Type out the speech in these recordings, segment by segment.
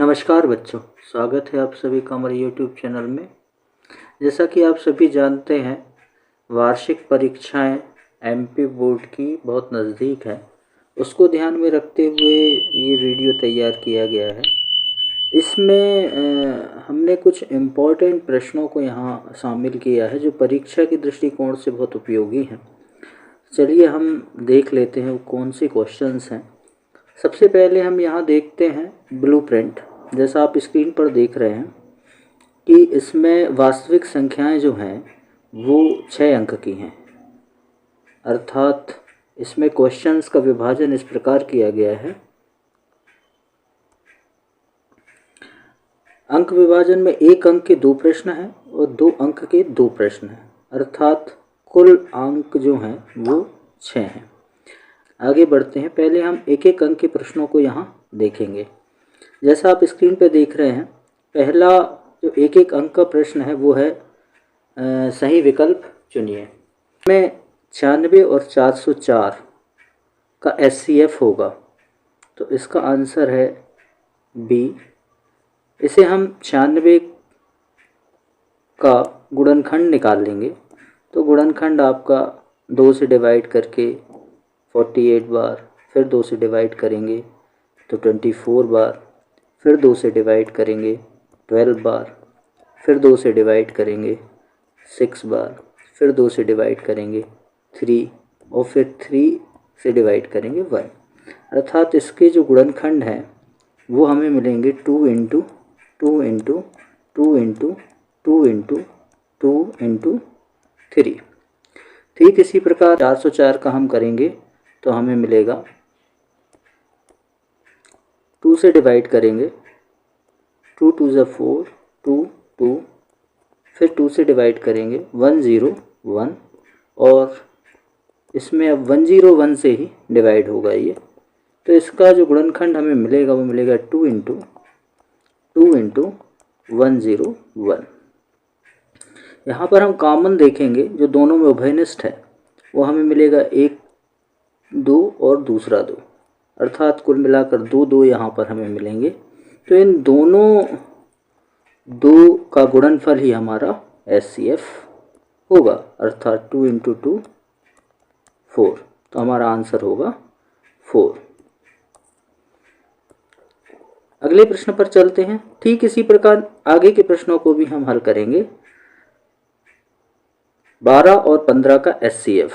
नमस्कार बच्चों, स्वागत है आप सभी का हमारे YouTube चैनल में। जैसा कि आप सभी जानते हैं, वार्षिक परीक्षाएं MP बोर्ड की बहुत नज़दीक है। उसको ध्यान में रखते हुए ये वीडियो तैयार किया गया है। इसमें हमने कुछ इम्पोर्टेंट प्रश्नों को यहाँ शामिल किया है जो परीक्षा के दृष्टिकोण से बहुत उपयोगी हैं। चलिए हम देख लेते हैं वो कौन से क्वेश्चंस हैं। सबसे पहले हम यहाँ देखते हैं ब्लूप्रिंट। जैसा आप स्क्रीन पर देख रहे हैं कि इसमें वास्तविक संख्याएं जो हैं वो 6 अंक की हैं, अर्थात इसमें क्वेश्चंस का विभाजन इस प्रकार किया गया है। अंक विभाजन में 1 अंक के 2 प्रश्न हैं और 2 अंक के 2 प्रश्न हैं, अर्थात कुल अंक जो हैं वो 6 हैं। आगे बढ़ते हैं। पहले हम एक एक अंक के प्रश्नों को यहाँ देखेंगे। जैसा आप स्क्रीन पर देख रहे हैं, पहला जो एक एक अंक का प्रश्न है वो है सही विकल्प चुनिए। में 96 और 404 का SCF होगा, तो इसका आंसर है बी। इसे हम 96 का गुणनखंड निकाल लेंगे, तो गुणनखंड आपका 2 से डिवाइड करके 48 बार, फिर 2 से डिवाइड करेंगे तो 24 बार, फिर 2 से डिवाइड करेंगे 12 बार, फिर 2 से डिवाइड करेंगे 6 बार, फिर 2 से डिवाइड करेंगे 3 और फिर 3 से डिवाइड करेंगे 1। अर्थात इसके जो गुणनखंड हैं वो हमें मिलेंगे 2 into 2 into 2 into 2 into 2 into 3। ठीक इसी प्रकार 404 का हम करेंगे तो हमें मिलेगा 2 से डिवाइड करेंगे 2 2 ज़ा 4, 2 2, फिर 2 से डिवाइड करेंगे 1 0 1, और इसमें अब 101 से ही डिवाइड होगा ये। तो इसका जो गुणनखंड हमें मिलेगा वो मिलेगा 2 इंटू 2 इंटू 101। यहाँ पर हम कॉमन देखेंगे, जो दोनों में उभयनिष्ठ है वो हमें मिलेगा 1 2 और दूसरा 2, अर्थात कुल मिलाकर 2 2 यहाँ पर हमें मिलेंगे। तो इन दोनों 2 का गुणनफल ही हमारा SCF होगा, अर्थात 2 इंटू 2 4। तो हमारा आंसर होगा 4। अगले प्रश्न पर चलते हैं। ठीक इसी प्रकार आगे के प्रश्नों को भी हम हल करेंगे। 12 और 15 का SCF,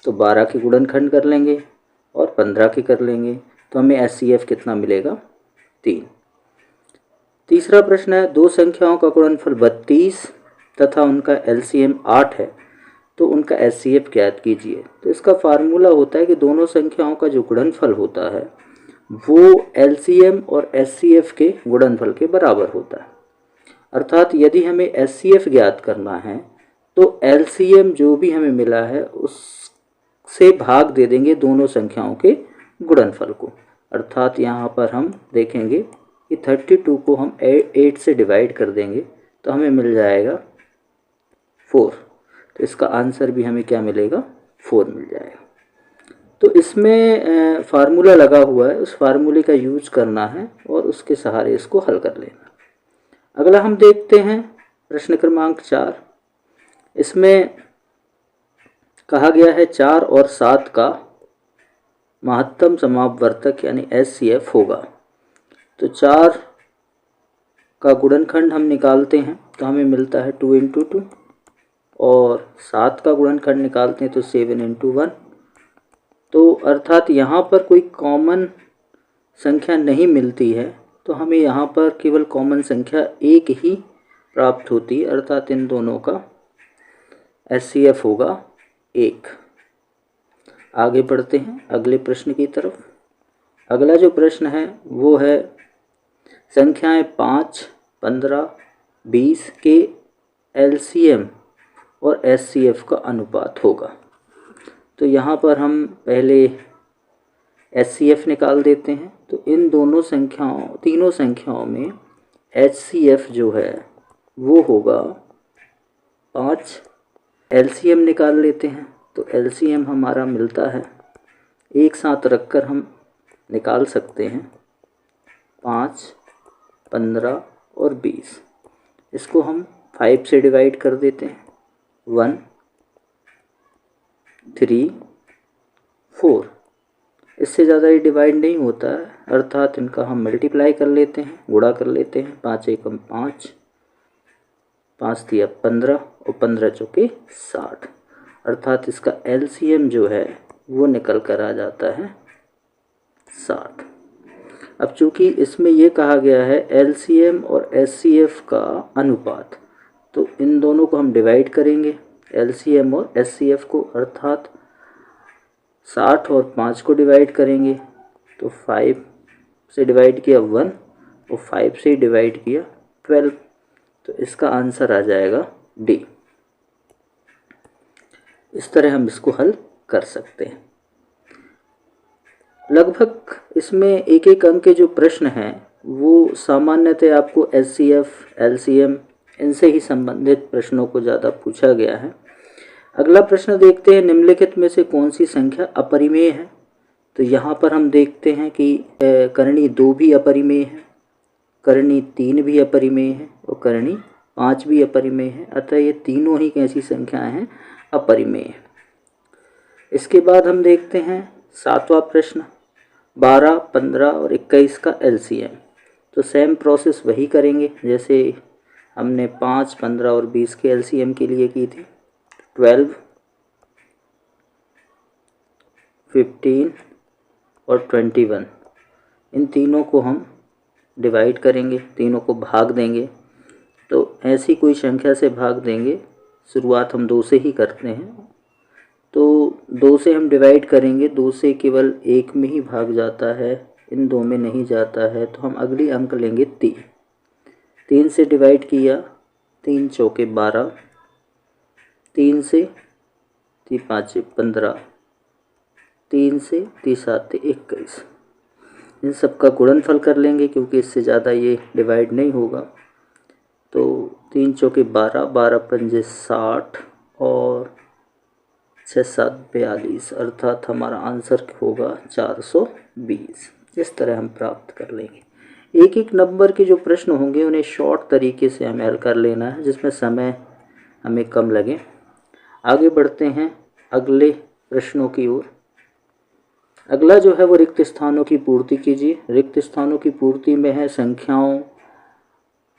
तो 12 के गुणनखंड कर लेंगे और 15 के कर लेंगे, तो हमें SCF कितना मिलेगा 3। तीसरा प्रश्न है, दो संख्याओं का गुणनफल 32 तथा उनका LCM 8 है, तो उनका SCF ज्ञात कीजिए। तो इसका फार्मूला होता है कि दोनों संख्याओं का जो गुणनफल होता है वो LCM और SCF के गुणनफल के बराबर होता है। अर्थात यदि हमें SCF ज्ञात करना है तो LCM जो भी हमें मिला है उससे भाग दे देंगे दोनों संख्याओं के गुणनफल को। अर्थात यहाँ पर हम देखेंगे कि 32 को हम 8 से डिवाइड कर देंगे तो हमें मिल जाएगा 4। तो इसका आंसर भी हमें क्या मिलेगा 4 मिल जाएगा। तो इसमें फार्मूला लगा हुआ है, उस फार्मूले का यूज करना है और उसके सहारे इसको हल कर लेना। अगला हम देखते हैं प्रश्न क्रमांक 4। इसमें कहा गया है 4 और 7 का महत्तम समापवर्तक यानी SCF होगा। तो 4 का गुणनखंड हम निकालते हैं तो हमें मिलता है 2 इंटू 2, और 7 का गुणनखंड निकालते हैं तो 7 इंटू 1। तो अर्थात यहाँ पर कोई कॉमन संख्या नहीं मिलती है, तो हमें यहाँ पर केवल कॉमन संख्या 1 ही प्राप्त होती है, अर्थात इन दोनों का SCF होगा 1। आगे बढ़ते हैं अगले प्रश्न की तरफ। अगला जो प्रश्न है वो है संख्याएं 5, 15, 20 के LCM और SCF का अनुपात होगा। तो यहाँ पर हम पहले SCF निकाल देते हैं। तो इन तीनों संख्याओं में HCF जो है वो होगा 5। LCM निकाल लेते हैं, तो LCM हमारा मिलता है, एक साथ रखकर हम निकाल सकते हैं 5 15 और 20। इसको हम 5 से डिवाइड कर देते हैं। 1 3 4। इससे ज़्यादा ये डिवाइड नहीं होता है, अर्थात इनका हम मल्टीप्लाई कर लेते हैं, गुणा कर लेते हैं। 5 एकम 5, 5 दिया 15 और 15 चौके 60, अर्थात इसका एलसीएम जो है वो निकल कर आ जाता है 60। अब चूंकि इसमें ये कहा गया है एलसीएम और एचसीएफ का अनुपात, तो इन दोनों को हम डिवाइड करेंगे, एलसीएम और एचसीएफ को, अर्थात 60 और 5 को डिवाइड करेंगे। तो 5 से डिवाइड किया 1 और 5 से डिवाइड किया 12, तो इसका आंसर आ जाएगा डी। इस तरह हम इसको हल कर सकते हैं। लगभग इसमें एक एक अंक के जो प्रश्न हैं वो सामान्यतः आपको एचसीएफ, एलसीएम इनसे ही संबंधित प्रश्नों को ज़्यादा पूछा गया है। अगला प्रश्न देखते हैं, निम्नलिखित में से कौन सी संख्या अपरिमेय है। तो यहाँ पर हम देखते हैं कि करणी 2 भी अपरिमेय है, करणी 3 भी अपरिमेय है और करणी 5 भी अपरिमेय है, अतः ये तीनों ही कैसी संख्याएं हैं, अपरिमेय। इसके बाद हम देखते हैं 7वां प्रश्न, 12, 15 और 21 का एलसीएम। तो सेम प्रोसेस वही करेंगे जैसे हमने 5, 15 और 20 के एलसीएम के लिए की थी। 12, 15 और 21, इन तीनों को हम डिवाइड करेंगे, तीनों को भाग देंगे। तो ऐसी कोई संख्या से भाग देंगे, शुरुआत हम 2 से ही करते हैं, तो 2 से हम डिवाइड करेंगे, 2 से केवल 1 में ही भाग जाता है, इन 2 में नहीं जाता है, तो हम अगली अंक लेंगे 3। 3 से डिवाइड किया, 3 चौके 12, 3 से 3 5 15, 3 से 3 7 21। इन सब का गुणनफल कर लेंगे क्योंकि इससे ज़्यादा ये डिवाइड नहीं होगा। तो 3 चौके 12, 12 पंजे 60 और 6 7 42, अर्थात हमारा आंसर होगा 420। इस तरह हम प्राप्त कर लेंगे। एक एक नंबर के जो प्रश्न होंगे उन्हें शॉर्ट तरीके से हमें हल कर लेना है, जिसमें समय हमें कम लगे। आगे बढ़ते हैं अगले प्रश्नों की ओर। अगला जो है वो रिक्त स्थानों की पूर्ति कीजिए। रिक्त स्थानों की पूर्ति में है संख्याओं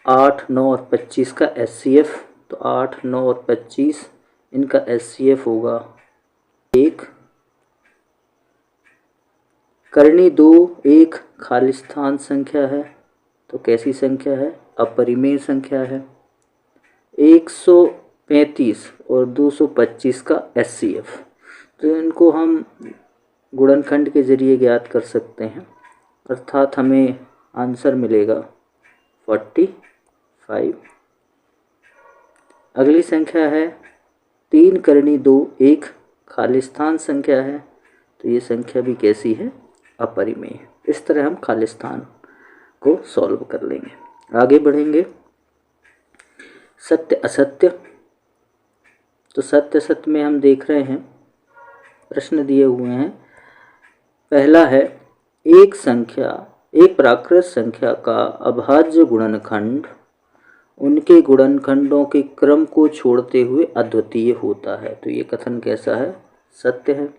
8, 9 और 25 का एचसीएफ। तो 8, 9 और 25 इनका एचसीएफ होगा 1। करणी 2 एक खाली स्थान संख्या है, तो कैसी संख्या है, अपरिमेय संख्या है। 135 और 225 का एचसीएफ, तो इनको हम गुणनखंड के जरिए ज्ञात कर सकते हैं, अर्थात हमें आंसर मिलेगा 45। अगली संख्या है 3 करणी 2 एक खाली स्थान संख्या है, तो ये संख्या भी कैसी है, अपरिमेय। इस तरह हम खाली स्थान को सॉल्व कर लेंगे। आगे बढ़ेंगे सत्य असत्य। तो सत्य असत्य में हम देख रहे हैं प्रश्न दिए हुए हैं। पहला है एक प्राकृत संख्या का अभाज्य गुणनखंड उनके गुणनखंडों के क्रम को छोड़ते हुए अद्वितीय होता है। तो ये कथन कैसा है, सत्य है।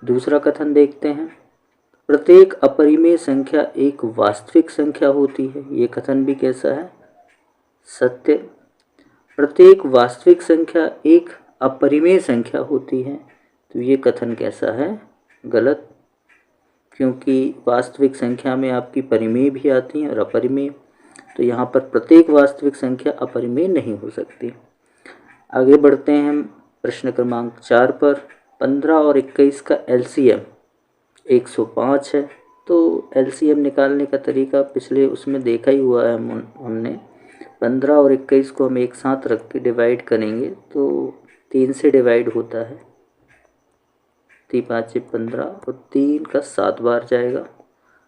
दूसरा कथन देखते हैं, प्रत्येक अपरिमेय संख्या एक वास्तविक संख्या होती है। ये कथन भी कैसा है, सत्य। प्रत्येक वास्तविक संख्या एक अपरिमेय संख्या होती है, तो ये कथन कैसा है, गलत, क्योंकि वास्तविक संख्या में आपकी परिमेय भी आती हैं और अपरिमेय, तो यहाँ पर प्रत्येक वास्तविक संख्या अपरिमेय नहीं हो सकती। आगे बढ़ते हैं हम प्रश्न क्रमांक 4 पर। 15 और 21 का एलसीएम 105 है। तो एलसीएम निकालने का तरीका पिछले उसमें देखा ही हुआ है हमने। 15 और 21 को हम एक साथ रख के डिवाइड करेंगे तो 3 से डिवाइड होता है, 3 5 15 और 3 का 7 बार जाएगा,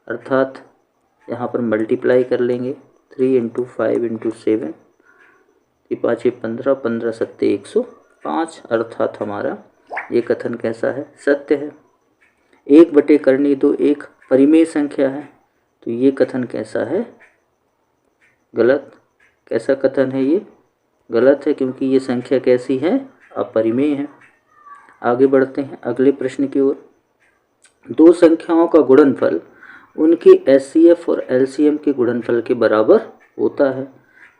अर्थात यहाँ पर मल्टीप्लाई कर लेंगे 3 × 5 × 7, 3 5 15, 15 7 105, अर्थात हमारा ये कथन कैसा है, सत्य है। 1 बटे करणी 2 एक परिमेय संख्या है, तो ये कथन कैसा है, गलत। कैसा कथन है ये? गलत है, क्योंकि ये संख्या कैसी है? अपरिमेय है। आगे बढ़ते हैं अगले प्रश्न की ओर। दो संख्याओं का गुणनफल उनकी एचसीएफ और एलसीएम के गुणनफल के बराबर होता है।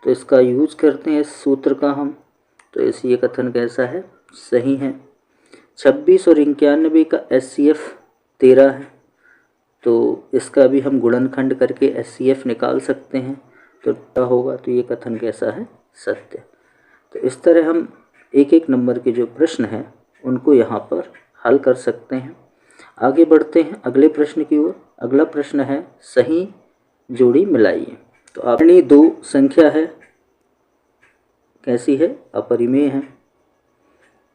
तो इसका यूज करते हैं इस सूत्र का हम। तो इस ये कथन कैसा है? सही है। 26 और 91 का एचसीएफ 13 है, तो इसका भी हम गुणनखंड करके एचसीएफ निकाल सकते हैं, तो क्या होगा? तो ये कथन कैसा है? सत्य। तो इस तरह हम एक एक नंबर के जो प्रश्न हैं उनको यहाँ पर हल कर सकते हैं। आगे बढ़ते हैं अगले प्रश्न की ओर। अगला प्रश्न है सही जोड़ी मिलाइए। तो अपनी दो संख्या है, कैसी है? अपरिमेय है।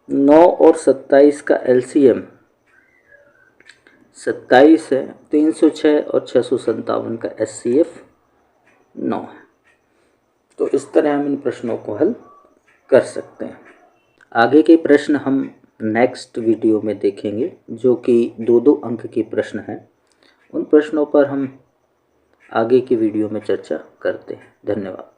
9 और 27 का एलसीएम 27 है, 306 और 657 का एचसीएफ 9 है। तो इस तरह हम इन प्रश्नों को हल कर सकते हैं। आगे के प्रश्न हम नेक्स्ट वीडियो में देखेंगे, जो कि 2-2 अंक के प्रश्न हैं। उन प्रश्नों पर हम आगे की वीडियो में चर्चा करते हैं। धन्यवाद।